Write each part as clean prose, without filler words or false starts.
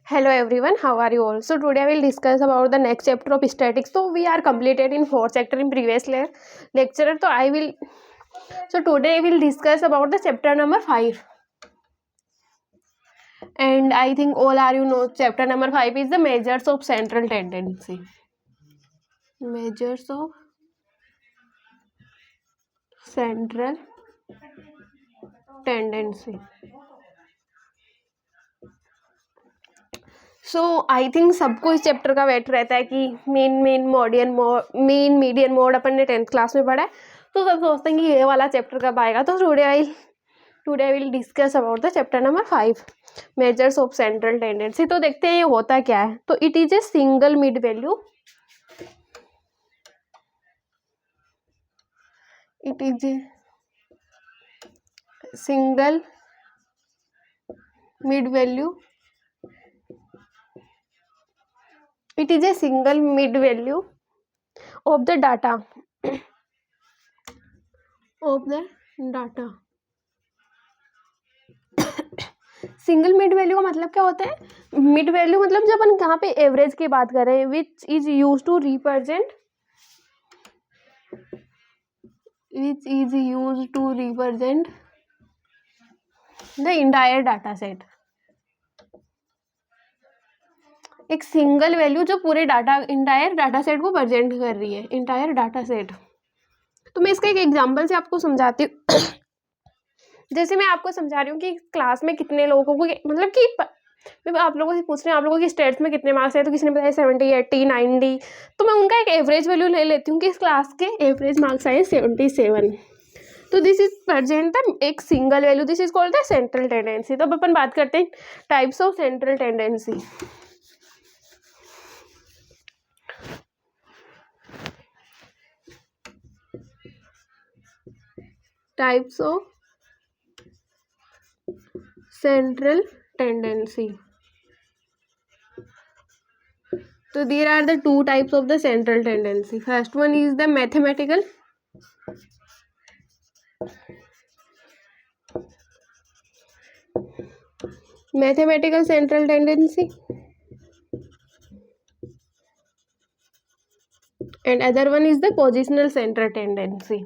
Hello everyone, how are you all? So today I will discuss about the next chapter of statics. So we are completed in fourth chapter in previous lecture. So today I will discuss about the chapter number 5. And I think all are you know chapter number 5 is the measures of central tendency. Measures of central tendency. So I think सबको इस chapter का wait रहता है कि mean median mode अपन ने 10th class में पढ़ा है, तो सब सोचते हैं कि ये वाला चैप्टर कब आएगा. तो today I will discuss about the chapter number 5 measures of central tendency. तो देखते हैं ये होता क्या है. तो it is a single mid value. It is a single mid value. It is a single mid value of the data. Single mid value का मतलब क्या होता है? मिड वैल्यू मतलब जब अपन कहाँ पे एवरेज की बात कर रहे हैं, which is use to represent the entire data set. एक सिंगल वैल्यू जो पूरे इंटायर डाटा सेट को प्रेजेंट कर रही है, इंटायर डाटा सेट. तो मैं इसका एक एग्जांपल से आपको समझाती हूँ. जैसे मैं आपको समझा रही हूँ कि क्लास में कितने लोगों को, मतलब कि मैं आप लोगों से पूछ रही हूँ आप लोगों की स्टेट्स में कितने मार्क्स है, तो किसी ने बताया 70, 80, 90. तो मैं उनका एक एवरेज वैल्यू ले लेती हूँ कि इस क्लास के एवरेज मार्क्स आए 77. तो दिस इज प्रेजेंट द एक single value. This is called the central tendency. तो अब अपन बात करते हैं types of central tendency. Types of central tendency. So there are the two types of the central tendency. First one is the mathematical central tendency, and other one is the positional central tendency.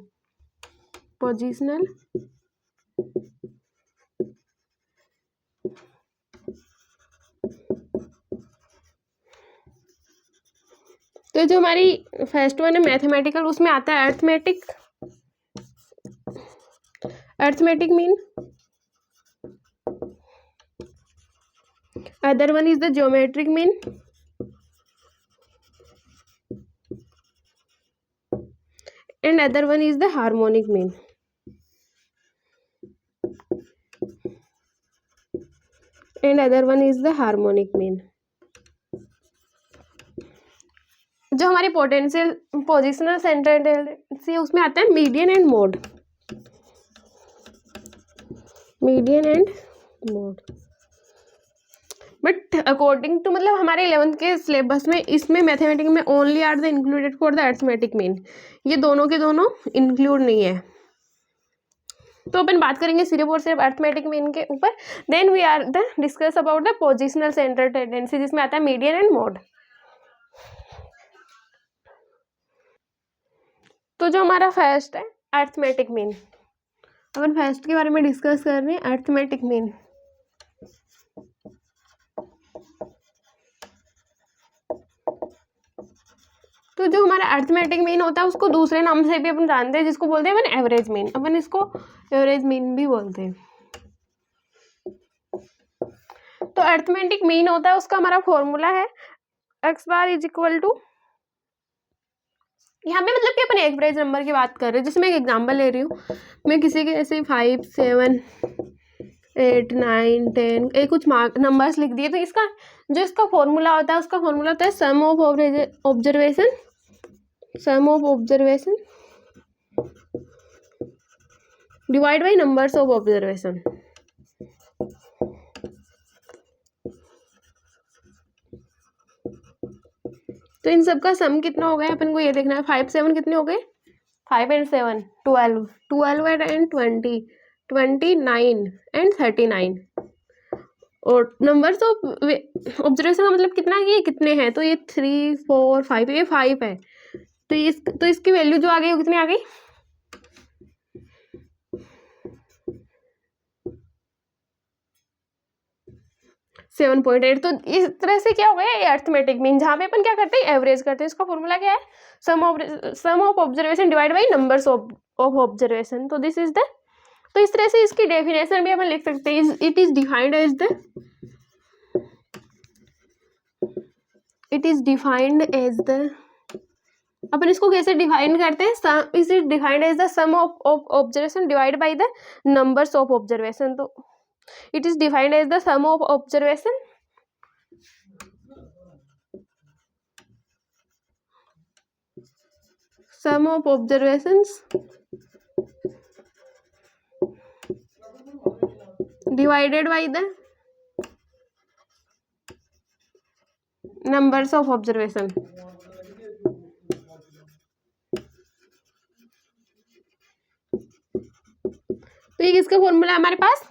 Positional तो जो हमारी first one है mathematical, उसमें आता है arithmetic mean. Other one is the geometric mean, and other one is the harmonic mean. जो हमारी positional central tendency उसमें आता है median and mode. But according to मतलब हमारे 11th के सिलेबस में इसमें मैथमेटिक्स में only are the included for the arithmetic mean. ये दोनों के दोनों इंक्लूड नहीं है. तो अपन बात करेंगे सिर्फ और सिर्फ अर्थमेटिक मीन के ऊपर. Then we are the discuss about the positional central tendency जिसमें आता है मीडियन एंड मोड. तो जो हमारा फर्स्ट है अर्थमेटिक मीन, अपन फर्स्ट के बारे में डिस्कस कर रहे हैं. अर्थमेटिक मीन तो जो हमारा अर्थमेटिक मीन होता है उसको दूसरे नाम से भी अपन जानते हैं जिसको बोलते हैं अपन एवरेज मीन. अपन इसको एवरेज मीन भी बोलते हैं. तो अर्थमेटिक मीन होता है, उसका हमारा फॉर्मूला है x bar is equal to, यहाँ पे मतलब कि अपन एवरेज नंबर की बात कर रहे हैं. जैसे मैं एक एग्जांपल ले रही हूँ, मैं किसी के ऐसे 5, 7, 8, 9, 10 एक कुछ नंबर्स लिख दिए. तो इसका फॉर्मूला होता है, उसका फॉर्मूला होता है sum of observation divide by numbers of observation. तो इन सब का सम कितना हो गया अपन को ये देखना है. 5, 7 कितने हो गए? 5 and 7 12, 12 and 20, 29 and 39. और नंबर्स ऑफ ऑब्जर्वेशन का मतलब कितना है, ये कितने हैं, तो ये 3 4 5, ये 5 है, तो इसकी वैल्यू जो आ गई वो कितनी आ गई, 7.8। तो इस तरह से क्या हो गया, ये अर्थमेटिक मीन, जहाँ पे अपन क्या करते हैं, एवरेज करते हैं। इसका फॉर्मूला क्या है, sum of observation divide by numbers of observation. तो दिस इज द, तो इस तरह से इसकी डेफिनेशन भी अपन लिख सकते हैं, it is defined as the, it is defined as the, अपन इसको कैसे डिफाइन करते हैं, is it defined as the sum of observation divide by the numbers of observation. तो it is defined as the sum of observation divided by the numbers of observation। तो ये किसका formula है हमारे पास,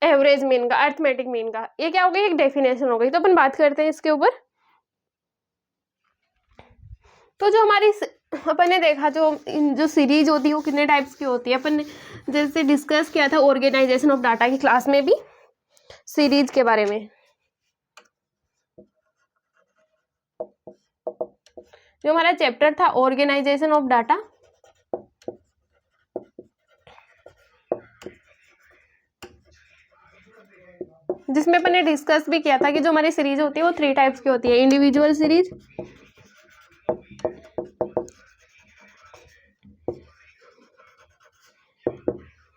एवरेज मीन का, arithmetic mean का। ये क्या हो गई, एक डेफिनेशन हो गई। तो अपन बात करते हैं इसके ऊपर। तो जो हमारी अपन ने देखा जो सीरीज होती है वो कितने टाइप्स की होती है, अपन ने जैसे डिस्कस किया था ऑर्गेनाइजेशन ऑफ डाटा की क्लास में भी सीरीज के बारे में। जो हमारा चैप्टर था ऑर्गेनाइजेशन ऑफ डाटा, जिसमें अपन ने डिस्कस भी किया था कि जो हमारी सीरीज होती है वो 3 टाइप्स की होती है, individual series,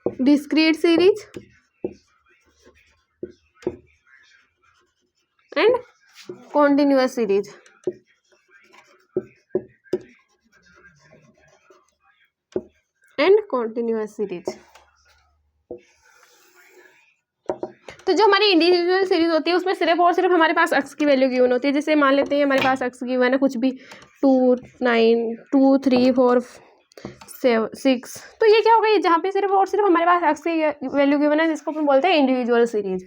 discrete series and continuous series. तो जो हमारी इंडिविजुअल सीरीज होती है उसमें सिर्फ और सिर्फ हमारे पास एक्स की वैल्यू गिवन होती है। जैसे मान लेते हैं हमारे पास एक्स गिवन है कुछ भी 2 9 2 3 4 6, तो ये क्या हो गई, जहाँ पे सिर्फ और सिर्फ हमारे पास एक्स की वैल्यू गिवन है, जिसको अपन बोलते हैं इंडिविजुअल सीरीज।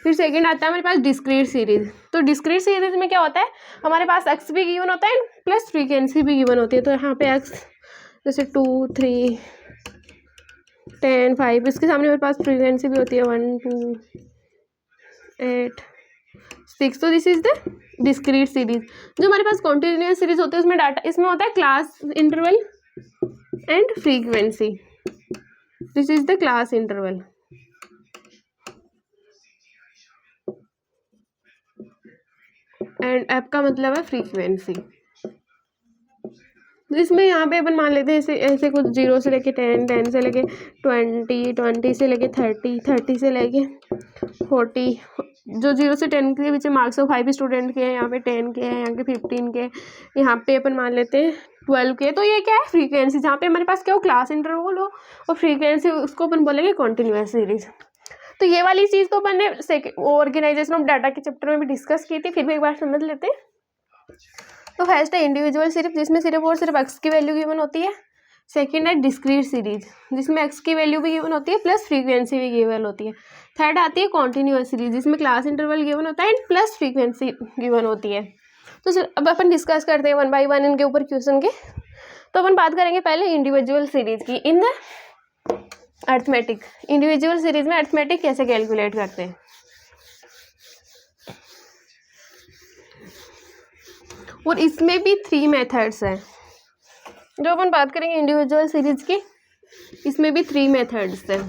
फिर सेकंड आता है हमारे पास डिस्क्रीट सीरीज। तो डिस्क्रीट सीरीज में क्या होता है, हमारे पास एक्स भी गिवन होता है प्लस फ्रीक्वेंसी भी गिवन होती है। तो यहाँ पे एक्स जैसे 2 3 10 5, इसके सामने मेरे पास फ्रीक्वेंसी भी होती है 1 2 8 6। तो this is the discrete series. जो हमारे पास कॉन्टिन्यूअस सीरीज होती है उसमें डाटा, इसमें होता है class interval and frequency. This is the class interval and app का मतलब है फ्रीक्वेंसी। इसमें यहाँ पे अपन मान लेते हैं ऐसे ऐसे कुछ 0 से लेके 10, 10 से लेके 20, 20 से लेके 30, 30 से लेके 40। जो 0 से 10 के बीच मार्क्स हो 5 स्टूडेंट के हैं, यहाँ पे 10 के हैं, यहाँ पे 15 के, यहाँ पे अपन मान लेते हैं 12 के। तो ये क्या है, फ्रीक्वेंसी, जहाँ पे हमारे पास क्या हो, क्लास इंटरवल हो, और फ्रीक्वेंसी उसको अपन बोलेंगे कॉन्टिन्यूअस सीरीज। तो ये वाली चीज़ तो अपन ने ऑर्गेनाइजेशन ऑफ डाटा के चैप्टर में भी डिस्कस की थी, फिर भी एक बार समझ लेते हैं। तो फर्स्ट है इंडिविजुअल सीरीज, जिसमें सिर्फ और सिर्फ एक्स की वैल्यू गिवन होती है। सेकंड है डिस्क्रीट सीरीज, जिसमें एक्स की वैल्यू भी गिवन होती है प्लस फ्रीक्वेंसी भी गिवन होती है। थर्ड आती है कॉन्टिन्यूअस सीरीज, जिसमें क्लास इंटरवल गिवन होता है एंड प्लस फ्रीक्वेंसी गिवन होती है। तो चलो अब अपन डिस्कस करते हैं 1 बाय 1 इनके ऊपर क्वेश्चन के। तो अपन बात करेंगे पहले इंडिविजुअल सीरीज की। In the arithmetic, individual series में अर्थमेटिक कैसे कैलकुलेट करते हैं। और इसमें भी 3 मेथड्स हैं। जो अपन बात करेंगे इंडिविजुअल सीरीज की, इसमें भी 3 मेथड्स हैं।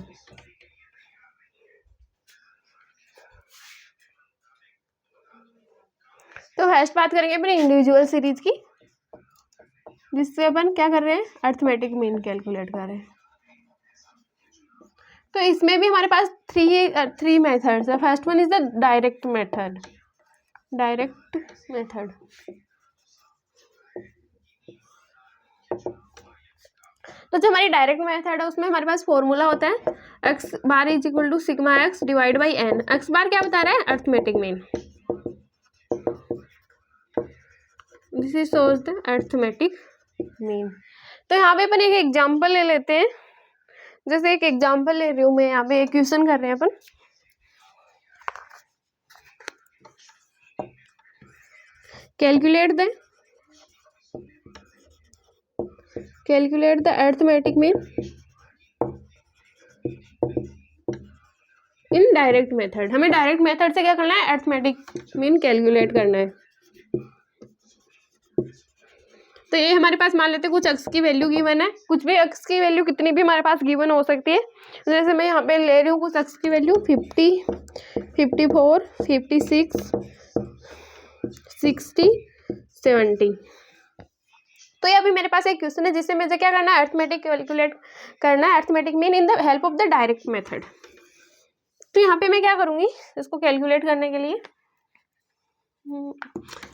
तो फर्स्ट बात करेंगे अपन इंडिविजुअल सीरीज की, जिससे अपन क्या कर रहे हैं, अर्थमेटिक मीन कैलकुलेट कर रहे हैं। तो इसमें भी हमारे पास 3 मेथड्स है। First one is the direct method. तो जो हमारी डायरेक्ट मेथड है उसमें हमारे पास फॉर्मूला होता है x bar is equal to sigma x divide by n. X bar क्या बता रहा है, arithmetic mean. This is shows the arithmetic mean. तो यहाँ पे अपन एक एग्जांपल ले लेते हैं। जैसे एक एग्जांपल ले रही हूँ मैं, यहाँ पे एक क्वेश्चन कर रहे हैं अपन। Calculate the arithmetic mean in direct method. हमें डायरेक्ट मेथड से क्या करना है, अरिथमेटिक मीन कैलकुलेट करना है। तो ये हमारे पास मान लेते हैं कुछ एक्स की वैल्यू गिवन है, कुछ भी एक्स की वैल्यू कितनी भी हमारे पास गिवन हो सकती है। जैसे मैं यहाँ पे ले रही हूँ कुछ एक्स की वैल्यू 50, 54, 56, 60, 70। तो ये अभी मेरे पास एक क्वेश्चन है जिससे मुझे क्या करना है, अरिथमेटिक कैलकुलेट करना है। Arithmetic mean in the help of the direct method. तो यहाँ पे मैं क्या करूँगी इसको कैलकुलेट करने के लिए,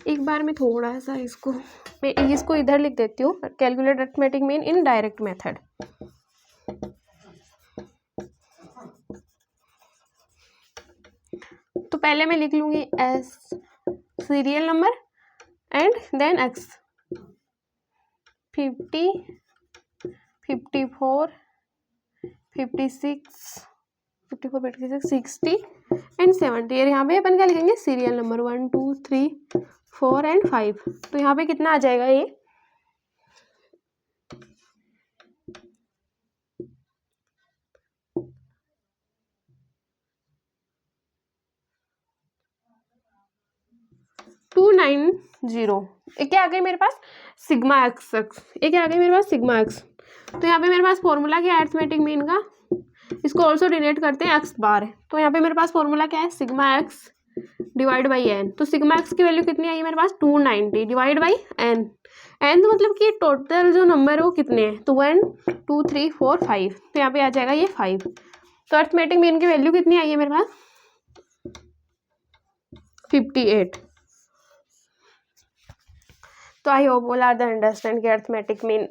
एक बार मैं थोड़ा सा इसको इधर लिख देती हूँ। Calculate arithmetic mean in direct method. तो पहले मैं लिख लूँगी S serial number and then x 50, 54, 56, 60 and 70। और यहाँ पे अपन क्या लिखेंगे, सीरियल नंबर 1 2 3 4 एंड 5। तो यहाँ पे कितना आ जाएगा ये, एक क्या आ गई मेरे पास सिग्मा एक्स, एक क्या आ गई मेरे पास सिग्मा एक्स। तो यहाँ पे मेरे पास फॉर्मूला क्या है अरिथमेटिक मीन का, इसको ऑल्सो डिनोट करते हैं एक्स बार। तो यहाँ पे मेरे पास फॉर्मूला क्या है, sigma x divide by n. तो सिग्मा एक्स की वैल्यू कितनी आई मेरे पास 290 डिवाइड बाई एन। एन तो मतलब कि टोटल जो नंबर है वो कितने हैं, तो 1 2 3 4 5। तो यहाँ पे आ जाएगा ये 5। तो अरिथमेटिक मीन की वैल्यू कितनी आई है मेरे पास 58। तो I hope all are the understand कि अरिथमेटिक मीन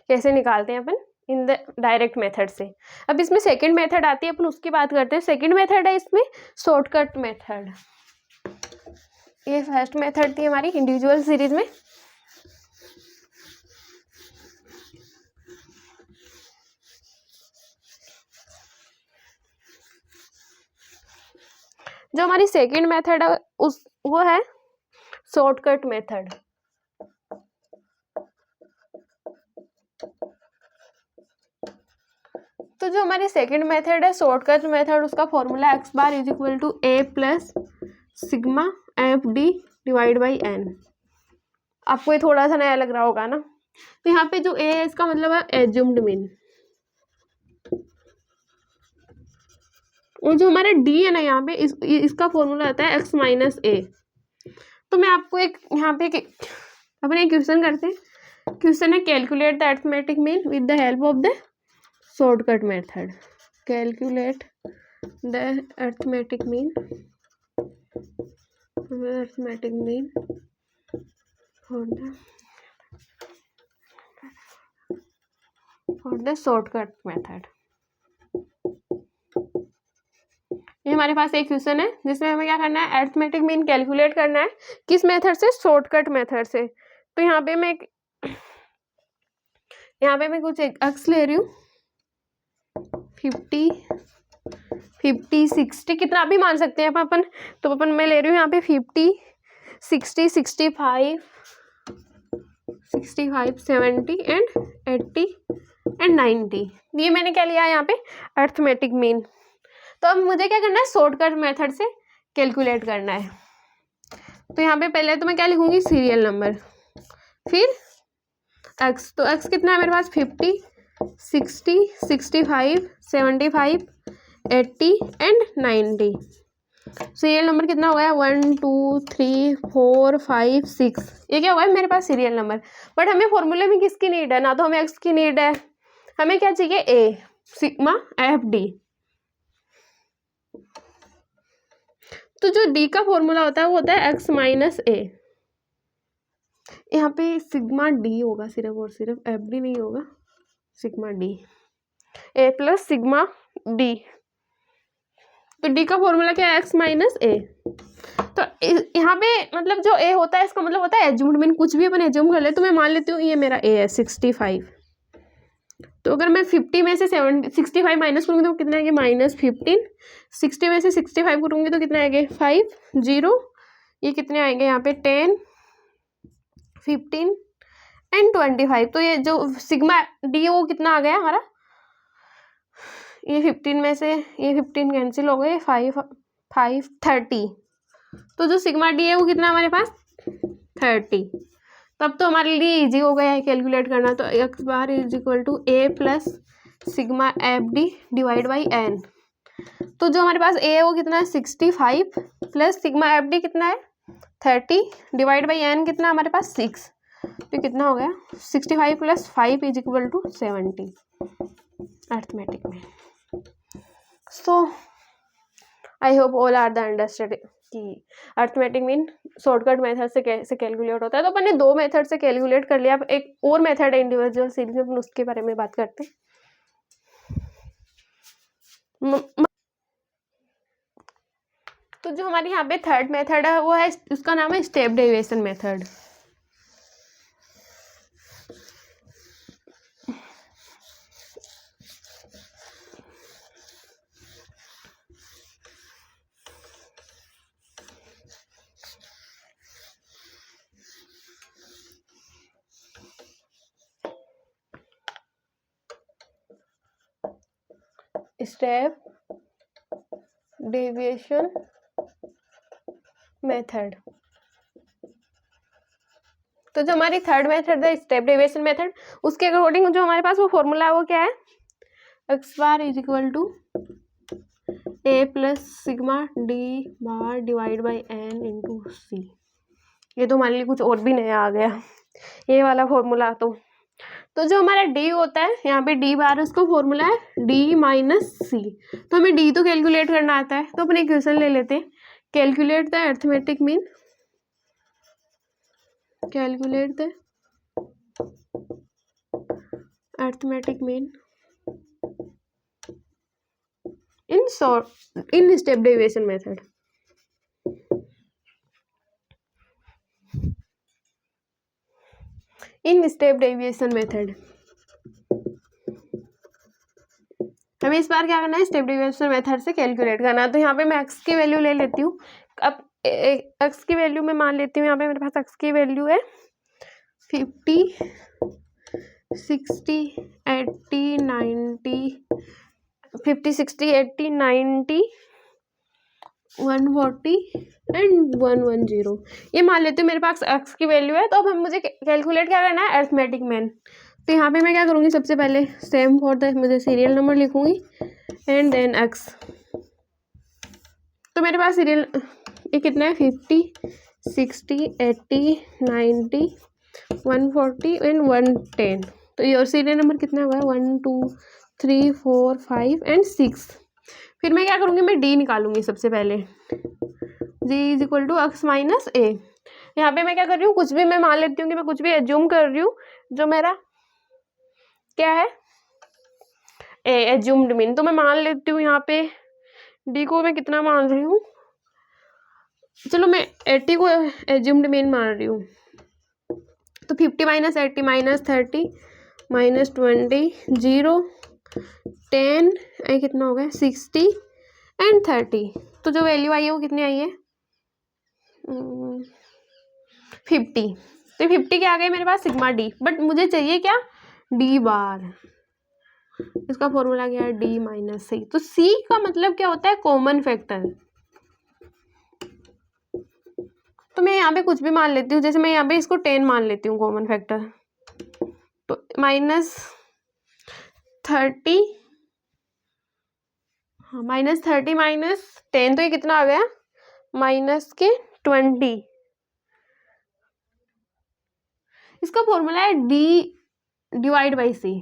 कैसे निकालते हैं अपन इन द डायरेक्ट मेथड से। अब इसमें सेकंड मेथड आती है, अपन उसकी बात करते हैं। सेकंड मेथड है इसमें शॉर्टकट मेथड। ये फर्स्ट मेथड थी हमारी इंडिविजुअल सीरीज में। जो हमारी सेकंड मेथड है वो है शॉर्टकट मेथड। तो जो हमारी सेकंड मेथड है शॉर्टकट मेथड, उसका formula x bar is equal to a plus sigma f d divide by n. आपको ये थोड़ा सा नया लग रहा होगा ना। तो यहाँ पे जो ए है इसका मतलब है एज्यूम्ड मीन, और जो हमारा डी है ना यहाँ पे इसका फॉर्मूला आता है एक्स माइनस ए। तो मैं आपको एक यहाँ पे अपन एक क्वेश्चन करते हैं। क्वेश्चन है calculate the arithmetic mean with the help of the shortcut method. Calculate the arithmetic mean for the shortcut method. ये हमारे पास एक क्वेश्चन है जिसमें हमें क्या करना है, अरिथमेटिक मीन कैलकुलेट करना है। किस मेथड से, शॉर्टकट मेथड से। तो यहाँ पे मैं कुछ एक्स ले रही हूँ 50, 60 कितना भी मान सकते हैं अपन। तो अपन मैं ले रही हूँ यहाँ पे 50, 60, 65, 70 एंड 80 एंड 90। ये मैंने क्या लिया है यहाँ पे अरिथमेटिक मीन। तो अब मुझे क्या करना है, शॉर्टकट मेथड से कैलकुलेट करना है। तो यहाँ पे पहले तो मैं क्या लिखूंगी, सीरियल नंबर, फिर एक्स। तो एक्स कितना है मेरे पास 50, 60, 65, 75, 80 एंड 90। सीरियल नंबर कितना हो गया 1 2 3 4 5 6। ये क्या हुआ है मेरे पास सीरियल नंबर। बट हमें फॉर्मूले में किसकी नीड है, ना तो हमें एक्स की नीड है, हमें क्या चाहिए ए सिग्मा एफ डी। तो जो डी का फॉर्मूला होता है वो होता है एक्स माइनस ए। यहाँ पे सिग्मा डी होगा सिर्फ और सिर्फ, एफ डी नहीं होगा, सिग्मा डी, ए प्लस सिग्मा डी। तो डी का फॉर्मूला क्या है एक्स माइनस ए। तो यहाँ पे मतलब जो ए होता है इसका मतलब होता है एज्यूम्ड मीन। कुछ भी अपन एज्यूम कर ले, तो मैं मान लेती हूँ ये मेरा ए है 65। तो अगर मैं 50 में से 65 माइनस करूँगी तो कितना आएगा -15। 60 में से 65 करूँगी तो कितना आएगा 5 0। ये कितने आएंगे यहाँ पे 10 15 एंड 25। तो ये जो सिग्मा डी वो कितना आ गया हमारा, ये 15 में से ये 15 कैंसिल हो गए, 5 5 30। तो जो सिग्मा डी है वो कितना हमारे पास 30। तब तो हमारे लिए इजी हो गया है कैलकुलेट करना। तो x bar is equal to a plus sigma f d divide by n. तो जो हमारे पास ए है वो कितना है 65 प्लस सिग्मा एफ डी कितना है 30 डिवाइड बाई एन कितना हमारे पास 6। तो कितना हो गया 65 plus 5 is equal to 70 arithmetic में। So I hope all are the understanding कि अर्थमेटिक मीन शॉर्टकट मेथड से कैसे कैलकुलेट होता है। तो अपन ने 2 मेथड से कैलकुलेट कर लिया। अब एक और मेथड है इंडिविजुअल सीरीज में, अपन उसके बारे में बात करते हैं। तो जो हमारे यहाँ पे थर्ड मेथड है वो है, उसका नाम है step deviation method. Step deviation method. तो जो हमारी थर्ड मेथड है स्टेप डेविएशन मेथड, उसके अकॉर्डिंग जो हमारे पास वो फॉर्मूला है वो क्या है, x bar is equal to a plus sigma d bar divide by n into c. ये तो हमारे लिए कुछ और भी नया आ गया ये वाला फॉर्मूला। तो जो हमारा डी होता है यहाँ पे डी बार, उसका फॉर्मूला है डी माइनस सी। तो हमें डी तो कैलकुलेट करना आता है, तो अपने इक्वेशन ले लेते हैं। Calculate the arithmetic mean, calculate the arithmetic mean in step deviation method. In step deviation method हमें इस बार क्या करना है, स्टेप डेविएशन मेथड से कैलकुलेट करना है। तो यहाँ पे मैं एक्स की वैल्यू ले लेती हूँ। अब एक्स की वैल्यू मैं मान लेती हूँ, यहाँ पे मेरे पास एक्स की वैल्यू है 50 60 80 90 50 60 80 90 140 एंड 110 ये मान लेती हूँ मेरे पास एक्स की वैल्यू है। तो अब हम मुझे कैलकुलेट क्या करना है, अर्थमेटिक मीन। तो यहाँ पे मैं क्या करूँगी, सबसे पहले सेम फॉर द मुझे सीरियल नंबर लिखूँगी एंड देन एक्स। तो मेरे पास सीरियल ये कितना है 50 60 80 90 140 एंड 110। तो ये और सीरियल नंबर कितना हुआ है 1 2 3 4 5 एंड 6। फिर मैं क्या करूँगी, मैं डी निकालूंगी सबसे पहले। G is equal to x minus a. यहाँ पे मैं क्या कर रही हूँ, कुछ भी मैं मान लेती हूँ कि मैं कुछ भी एज्यूम कर रही हूँ जो मेरा क्या है ए एज्यूम्ड मीन। तो मैं मान लेती हूँ यहाँ पे डी को मैं कितना मान रही हूँ, चलो मैं 80 को एज्यूम्ड मीन मान रही हूँ। तो 50 माइनस 80 माइनस 30 माइनस 20 0 10 ये कितना हो गया 60 एंड 30। तो जो वैल्यू आई है वो कितनी आई है 50। तो 50 क्या आ गया मेरे पास सिग्मा डी, बट मुझे चाहिए क्या डी बार। इसका फॉर्मूला क्या है डी माइनस सी। तो सी का मतलब क्या होता है कॉमन फैक्टर। तो मैं यहाँ पे कुछ भी मान लेती हूँ, जैसे मैं यहाँ पे इसको 10 मान लेती हूँ कॉमन फैक्टर। तो माइनस 30 हाँ माइनस 30 माइनस 10 तो ये कितना आ गया माइनस के 20। इसका फॉर्मूला है डी डिवाइड बाई सी।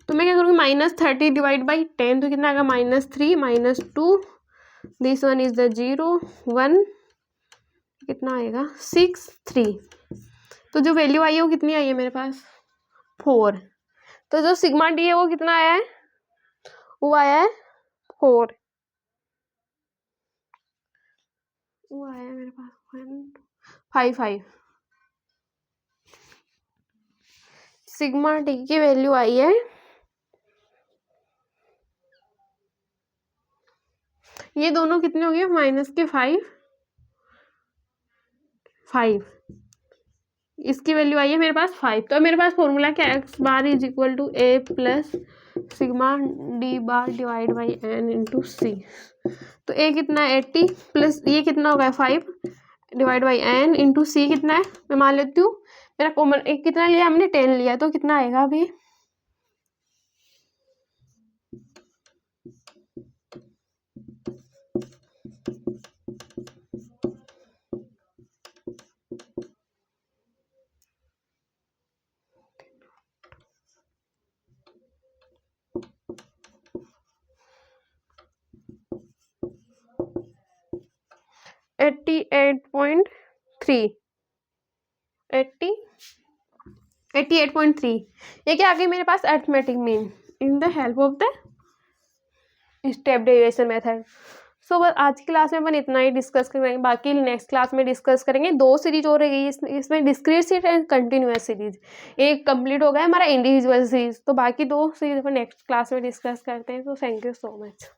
तो मैं क्या करूँगी माइनस 30 डिवाइड बाई 10 तो कितना आ गया minus 3 minus 2 this one is the 0 1 कितना आएगा 6 3। तो जो वैल्यू आई है वो कितनी आई है मेरे पास 4। तो जो सिग्मा डी है वो कितना आया है वो आया है 4। वो आया है मेरे पास 1 5 सिग्मा डी की वैल्यू आई है ये दोनों कितने हो गए माइनस के 5 5। इसकी वैल्यू आई है मेरे पास 5। तो मेरे पास फॉर्मूला क्या है, x bar is equal to a plus sigma d bar divide by n into c. तो ए कितना है 80 प्लस ये कितना होगा 5 डिवाइड बाई एन इंटू सी कितना है, मैं मान लेती हूँ मेरा कॉमन एक कितना लिया हमने 10 लिया, तो कितना आएगा अभी 88.3 ये क्या आ गई मेरे पास arithmetic mean in the help of the step derivation method. So बस आज की क्लास में अपन इतना ही डिस्कस करेंगे, बाकी नेक्स्ट क्लास में डिस्कस करेंगे। 2 सीरीज हो रही है इसमें discrete series and continuous series. एक कंप्लीट हो गया हमारा इंडिविजुअल सीरीज, तो बाकी 2 सीरीज अपन नेक्स्ट क्लास में डिस्कस करते हैं। तो थैंक यू सो मच।